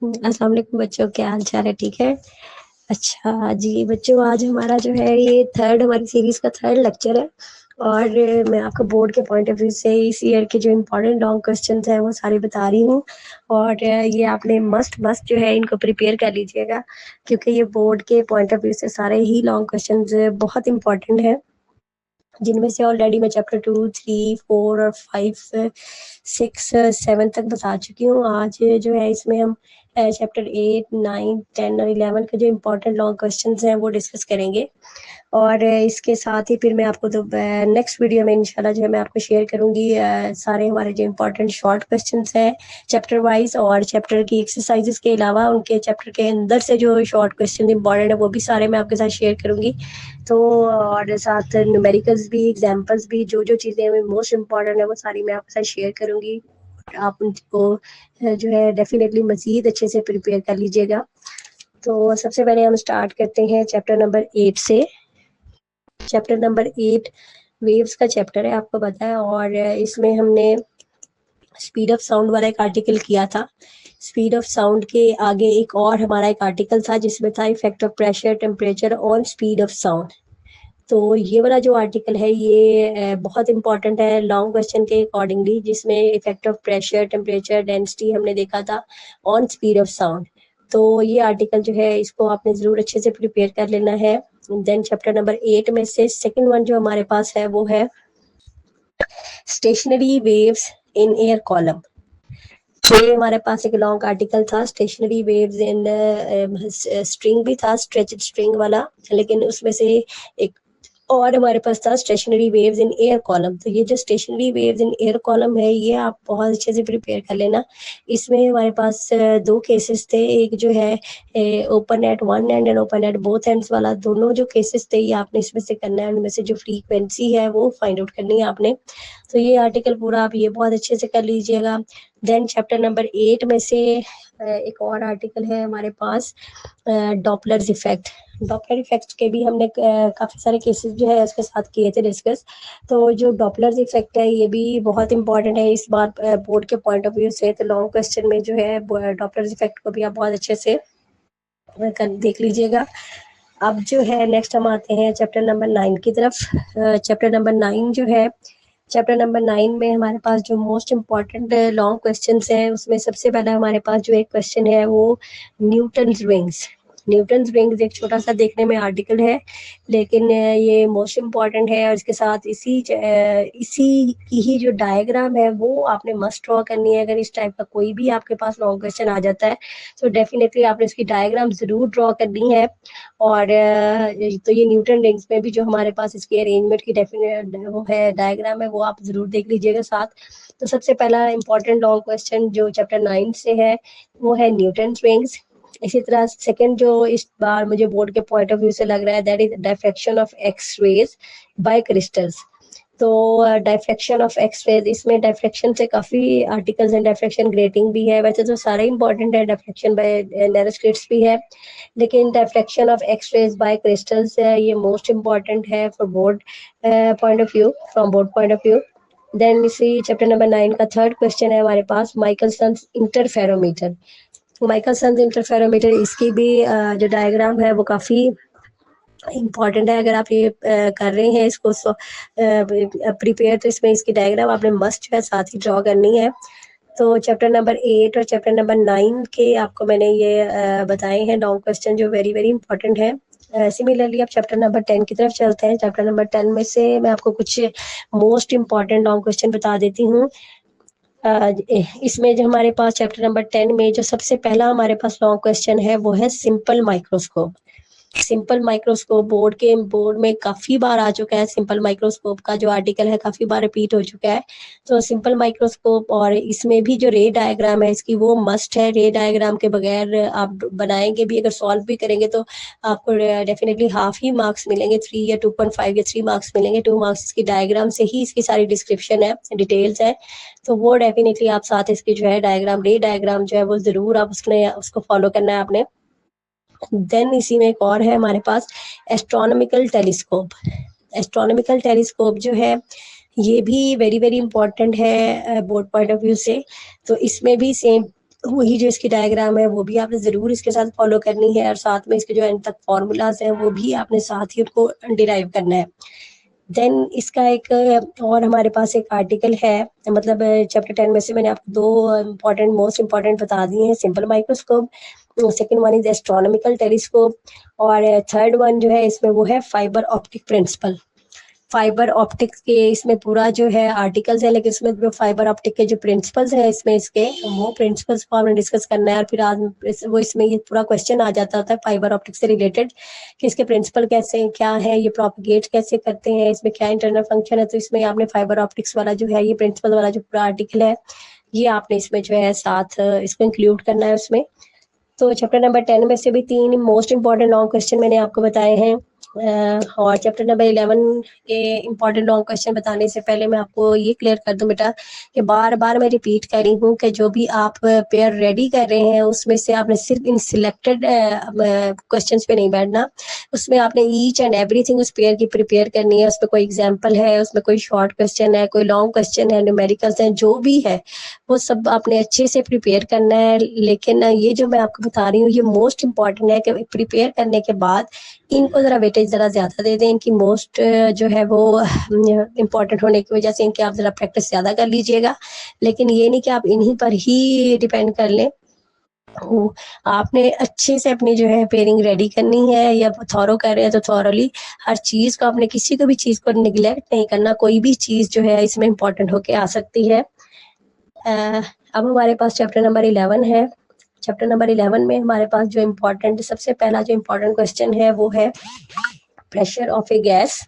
अस्सलाम वालेकुम बच्चों, क्या हाल चाल है? ठीक है। अच्छा जी बच्चों, आज हमारा जो है ये हमारी सीरीज का थर्ड लेक्चर है और मैं आपको बोर्ड के पॉइंट ऑफ व्यू से इस ईयर के जो इम्पोर्टेंट लॉन्ग क्वेश्चंस हैं वो सारे बता रही हूँ। और ये आपने मस्ट मस्ट जो है इनको प्रिपेयर कर लीजिएगा, क्योंकि ये बोर्ड के पॉइंट ऑफ व्यू से सारे ही लॉन्ग क्वेश्चंस बहुत इंपॉर्टेंट हैं, जिनमें से ऑलरेडी मैं चैप्टर 2, 3, 4 और 5, 6, 7 तक बता चुकी हूँ। आज जो है इसमें हम चैप्टर 8, 9, 10 और 11 के जो इम्पोर्टेंट लॉन्ग क्वेश्चंस हैं वो डिस्कस करेंगे। और इसके साथ ही फिर मैं आपको तो नेक्स्ट वीडियो में इंशाल्लाह जो है मैं आपको शेयर करूंगी सारे हमारे जो इम्पोर्टेंट शॉर्ट क्वेश्चंस हैं चैप्टर वाइज, और चैप्टर की एक्सरसाइजेस के अलावा उनके चैप्टर के अंदर से जो शॉर्ट क्वेश्चन इंपॉर्टेंट है वो भी सारे मैं आपके साथ शेयर करूंगी। तो और साथ न्यूमेरिकल्स भी, एग्जाम्पल्स भी, जो जो चीज़ें मोस्ट इम्पॉर्टेंट है वो सारी मैं आपके साथ शेयर करूंगी। आप उनको जो है डेफिनेटली मज़ीद अच्छे से प्रिपेयर कर लीजिएगा। तो सबसे पहले हम स्टार्ट करते हैं चैप्टर नंबर 8 से। चैप्टर नंबर 8 वेव्स का चैप्टर है, आपको पता है, और इसमें हमने स्पीड ऑफ साउंड वाला एक आर्टिकल किया था। स्पीड ऑफ साउंड के आगे एक और हमारा एक आर्टिकल था जिसमें था effect of pressure, temperature on speed of sound. तो ये वाला जो आर्टिकल है ये बहुत इंपॉर्टेंट है लॉन्ग क्वेश्चन के अकॉर्डिंगली, जिसमें effect of pressure, temperature, density हमने देखा था ऑन स्पीड ऑफ साउंड। तो ये आर्टिकल जो है इसको आपने ज़रूर अच्छे से प्रिपेयर कर लेना है। देन चैप्टर नंबर 8 में से सेकंड वन जो हमारे पास है वो है stationery waves in air column. ये हमारे पास एक लॉन्ग आर्टिकल था, स्टेशनरी वेव्स इन स्ट्रिंग भी था, स्ट्रेच्ड स्ट्रिंग वाला, लेकिन उसमें से एक और हमारे पास था stationery waves in air column. तो ये जो stationery waves in air column है ये आप बहुत अच्छे से प्रिपेयर कर लेना। इसमें हमारे पास दो केसेस थे, एक जो है open at one and and open at both ends वाला। दोनों जो केसेस थे ये आपने इसमें से करना है, उनमें से जो फ्रीक्वेंसी है वो फाइंड आउट करनी है आपने। तो ये आर्टिकल पूरा आप ये बहुत अच्छे से कर लीजिएगा। देन चैप्टर नंबर 8 में से एक और आर्टिकल है हमारे पास डॉपलर्स इफेक्ट। डॉपलर इफेक्ट के भी हमने काफ़ी सारे केसेस जो है उसके साथ किए थे डिस्कस। तो जो डॉपलर्स इफेक्ट है ये भी बहुत इंपॉर्टेंट है इस बार बोर्ड के पॉइंट ऑफ व्यू से। तो लॉन्ग क्वेश्चन में जो है डॉपलर्स इफेक्ट को भी आप बहुत अच्छे से देख लीजिएगा। अब जो है नेक्स्ट हम आते हैं चैप्टर नंबर 9 की तरफ। चैप्टर नंबर 9 जो है, चैप्टर नंबर 9 में हमारे पास जो मोस्ट इम्पॉर्टेंट लॉन्ग क्वेश्चंस हैं उसमें सबसे पहला हमारे पास जो एक क्वेश्चन है वो न्यूटन्स रिंग्स। न्यूटन्स रिंग्स एक छोटा सा देखने में आर्टिकल है, लेकिन ये मोस्ट इम्पॉर्टेंट है, और इसके साथ इसी की ही जो डायग्राम है वो आपने मस्ट ड्रॉ करनी है। अगर इस टाइप का कोई भी आपके पास लॉन्ग क्वेश्चन आ जाता है तो डेफिनेटली आपने इसकी डायग्राम ज़रूर ड्रॉ करनी है। और तो ये न्यूटन रिंग्स में भी जो हमारे पास इसकी अरेंजमेंट की डेफिनेट वो है डायग्राम है वो आप ज़रूर देख लीजिएगा साथ। तो सबसे पहला इंपॉर्टेंट लॉन्ग क्वेश्चन जो चैप्टर 9 से है वो है न्यूटन रिंग्स। इसी तरह सेकंड जो इस बार मुझे बोर्ड के पॉइंट ऑफ व्यू से लग रहा है that is diffraction of X rays by crystals. तो डायफ्रैक्शन ऑफ एक्स रेज, इसमें डायफ्रैक्शन से काफ़ी आर्टिकल्स हैं, डायफ्रैक्शन ग्रेटिंग भी है, वैसे तो सारे इंपॉर्टेंट है, डायफ्रैक्शन बाय नैरोस्लिट्स भी है, लेकिन diffraction of X rays by crystals है ये मोस्ट इम्पॉर्टेंट है for board point of view, from board point of view. Then इसी चैप्टर नंबर 9 का थर्ड क्वेश्चन है हमारे पास माइकलसन्स इंटरफेरोमीटर। माइकलसन्स इंटरफेरोमीटर, इसकी भी जो डायग्राम है वो काफ़ी इम्पॉर्टेंट है। अगर आप ये कर रहे हैं इसको प्रिपेयर, तो इसमें इसकी डायग्राम आपने मस्ट जो है साथ ही ड्रॉ करनी है। तो चैप्टर नंबर 8 और चैप्टर नंबर 9 के आपको मैंने ये बताए हैं लॉन्ग क्वेश्चन जो वेरी वेरी इंपॉर्टेंट है। सिमिलरली आप चैप्टर नंबर 10 की तरफ चलते हैं। चैप्टर नंबर 10 में से मैं आपको कुछ मोस्ट इम्पॉर्टेंट लॉन्ग क्वेश्चन बता देती हूँ। इसमें जो हमारे पास चैप्टर नंबर 10 में जो सबसे पहला हमारे पास लॉन्ग क्वेश्चन है वो है simple microscope. Simple microscope board में काफ़ी बार आ चुका है। सिंपल माइक्रोस्कोप का जो आर्टिकल है काफ़ी बार रिपीट हो चुका है। तो सिंपल माइक्रोस्कोप, और इसमें भी जो रे डायग्राम है इसकी वो मस्ट है। रे डायग्राम के बगैर आप बनाएंगे भी, अगर सॉल्व भी करेंगे तो आपको डेफिनेटली हाफ ही मार्क्स मिलेंगे, 3 या 2.5 या 3 मार्क्स मिलेंगे। 2 मार्क्स इसकी डायग्राम से ही इसकी सारी डिस्क्रिप्शन है, डिटेल्स है। तो वो डेफिनेटली आप साथ इसकी जो है डायग्राम, रे डायग्राम जो है वो ज़रूर आप उसको फॉलो करना है आपने। देन इसी में एक और है हमारे पास एस्ट्रोनॉमिकल टेलीस्कोप। एस्ट्रोनॉमिकल टेलीस्कोप जो है ये भी वेरी वेरी इंपॉर्टेंट है बोर्ड पॉइंट ऑफ व्यू से। तो इसमें भी सेम वही जो इसकी डायग्राम है वो भी आपने ज़रूर इसके साथ फॉलो करनी है, और साथ में इसके जो एंड तक फॉर्मूलाज हैं वो भी आपने साथ ही उनको डिराइव करना है। देन इसका एक और हमारे पास एक आर्टिकल है, मतलब चैप्टर 10 में से मैंने आपको 2 इम्पॉर्टेंट मोस्ट इम्पॉर्टेंट बता दिए हैं, simple microscope, second one is astronomical telescope, और थर्ड वन जो है इसमें वो है fibre optic principle. Fibre optics के इसमें पूरा जो है आर्टिकल्स है, लेकिन इसमें जो फाइबर ऑप्टिक के जो प्रिंसिपल्स हैं इसमें इसके, वो प्रिंसिपल्स को हमने डिस्कस करना है। और फिर आज वो इसमें ये पूरा क्वेश्चन आ जाता होता है फाइबर ऑप्टिक्स से रिलेटेड कि इसके प्रिंसिपल कैसे हैं, क्या है, ये प्रोपिगेट कैसे करते हैं, इसमें क्या इंटरनल फंक्शन है। तो इसमें आपने फाइबर ऑप्टिक्स वाला जो है, ये प्रिंसिपल वाला जो पूरा आर्टिकल है, ये आपने इसमें जो है साथ इसको इंक्लूड करना है उसमें। तो चैप्टर नंबर 10 में से भी 3 मोस्ट इंपॉर्टेंट लॉन्ग क्वेश्चन मैंने आपको बताए हैं, और चैप्टर नंबर 11 के इंपॉर्टेंट लॉन्ग क्वेश्चन बताने से पहले मैं आपको ये क्लियर कर दूं बेटा कि बार बार मैं रिपीट कर रही हूँ कि जो भी आप पेयर रेडी कर रहे हैं उसमें से आपने सिर्फ इन सिलेक्टेड क्वेश्चंस पे नहीं बैठना, उसमें आपने ईच एंड एवरीथिंग उस पेयर की प्रिपेयर करनी है। उसमें कोई एग्जाम्पल है, उसमें कोई शॉर्ट क्वेश्चन है, कोई लॉन्ग क्वेश्चन है, न्यूमेरिकल्स हैं, जो भी है वो सब आपने अच्छे से प्रिपेयर करना है। लेकिन ये जो मैं आपको बता रही हूँ ये मोस्ट इम्पॉर्टेंट है कि प्रिपेयर करने के बाद इनको ज़रा वेटेज ज़रा ज़्यादा दे दें। इनकी मोस्ट जो है वो इम्पॉर्टेंट होने की वजह से इनकी आप ज़रा प्रैक्टिस ज़्यादा कर लीजिएगा, लेकिन ये नहीं कि आप इन्हीं पर ही डिपेंड कर लें। आपने अच्छे से अपनी जो है पेयरिंग रेडी करनी है, या थॉरो कर रहे हैं तो थॉरोली हर चीज़ को, आपने किसी को भी चीज़ को निगलेक्ट नहीं करना, कोई भी चीज़ जो है इसमें इम्पॉर्टेंट होके आ सकती है। अब हमारे पास चैप्टर नंबर 11 है। चैप्टर नंबर 11 में हमारे पास जो इम्पोर्टेंट, सबसे पहला जो इम्पोर्टेंट क्वेश्चन है वो है pressure of a gas.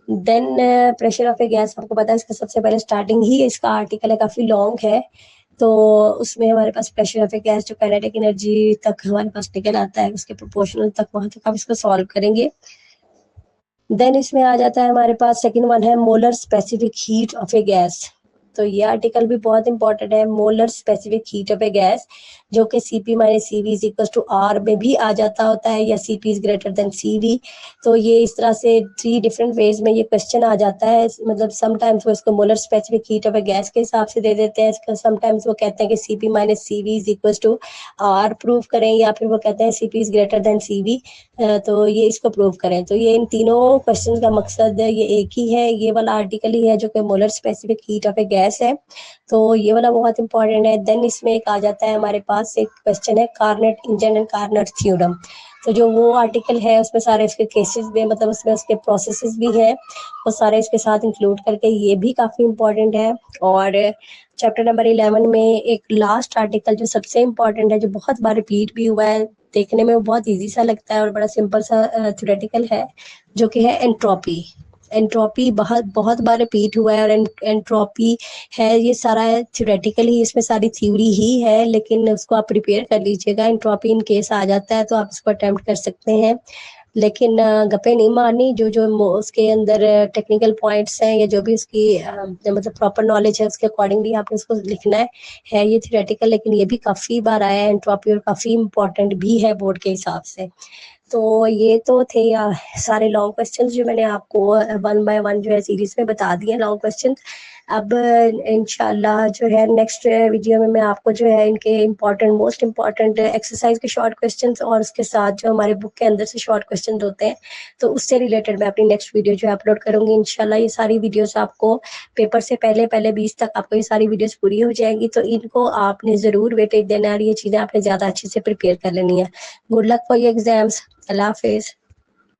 Then pressure of a gas, आपको पता है इसका सबसे पहले स्टार्टिंग ही इसका आर्टिकल है, काफ़ी लॉन्ग है, तो उसमें हमारे पास प्रेशर ऑफ ए गैस जो काइनेटिक एनर्जी तक हमारे पास निकल आता है उसके प्रोपोर्शनल तक, वहाँ तक आप इसको सॉल्व करेंगे। देन इसमें आ जाता है हमारे पास सेकेंड वन है molar specific heat of a gas. तो ये आर्टिकल भी बहुत इंपॉर्टेंट है, molar specific heat of a gas, जो कि Cp minus Cv is equal to R में भी आ जाता होता है, या Cp is greater than Cv। तो ये इस तरह से 3 डिफरेंट वेज में ये क्वेश्चन आ जाता है। मतलब समटाइम्स वो इसको molar specific heat of a gas के हिसाब से दे देते हैं, समटाइम्स वो कहते हैं कि Cp minus Cv is equal to R prove करें, या फिर वो कहते हैं Cp is greater than Cv, तो ये इसको प्रूव करें। तो ये इन तीनों क्वेश्चन का मकसद ये एक ही है, ये वाला आर्टिकल ही है जो कि molar specific heat of a gas है, तो ये वाला बहुत इंपॉर्टेंट है। देन इसमें एक आ जाता है हमारे पास एक क्वेश्चन है कार्नेट इंजन एंड कार्नेट थ्योरम। तो जो वो आर्टिकल है उसमें सारे इसके केसेस भी, मतलब उसमें उसके प्रोसेसेस भी है, वो सारे इसके साथ इंक्लूड करके ये भी काफ़ी इंपॉर्टेंट है। और चैप्टर नंबर 11 में एक लास्ट आर्टिकल जो सबसे इम्पॉर्टेंट है, जो बहुत बार रिपीट भी हुआ है, देखने में वो बहुत ईजी सा लगता है और बड़ा सिंपल सा थ्योरेटिकल है, जो कि है एंट्रोपी। एंट्रोपी बहुत बहुत बार रिपीट हुआ है, और एंट्रोपी है ये सारा थ्योरेटिकली, इसमें सारी थ्योरी ही है, लेकिन उसको आप प्रिपेयर कर लीजिएगा। एंट्रोपी इन केस आ जाता है तो आप इसको अटेम्प्ट कर सकते हैं, लेकिन गप्पे नहीं मारनी। जो जो उसके अंदर टेक्निकल पॉइंट्स हैं, या जो भी उसकी मतलब प्रॉपर नॉलेज है उसके अकॉर्डिंगली आपने उसको लिखना है ये थ्योरेटिकल, लेकिन ये भी काफ़ी बार आया है एंट्रोपी, और काफ़ी इंपॉर्टेंट भी है बोर्ड के हिसाब से। तो ये तो थे सारे लॉन्ग क्वेश्चंस जो मैंने आपको 1 बाय 1 जो है सीरीज में बता दिए लॉन्ग क्वेश्चन। अब इंशाल्लाह जो है नेक्स्ट वीडियो में मैं आपको जो है इनके इम्पोर्टेंट, मोस्ट इम्पॉर्टेंट एक्सरसाइज के शॉर्ट क्वेश्चंस, और उसके साथ जो हमारे बुक के अंदर से शॉर्ट क्वेश्चन होते हैं, तो उससे रिलेटेड मैं अपनी नेक्स्ट वीडियो जो है अपलोड करूंगी इंशाल्लाह। ये सारी वीडियोस आपको पेपर से पहले पहले 20 तक आपको ये सारी वीडियोस पूरी हो जाएंगी, तो इनको आपने ज़रूर वेटेज देना है, और ये चीज़ें आपने ज़्यादा अच्छे से प्रिपेयर कर लेनी है। Good luck for your exams. अल्लाह हाफिज़।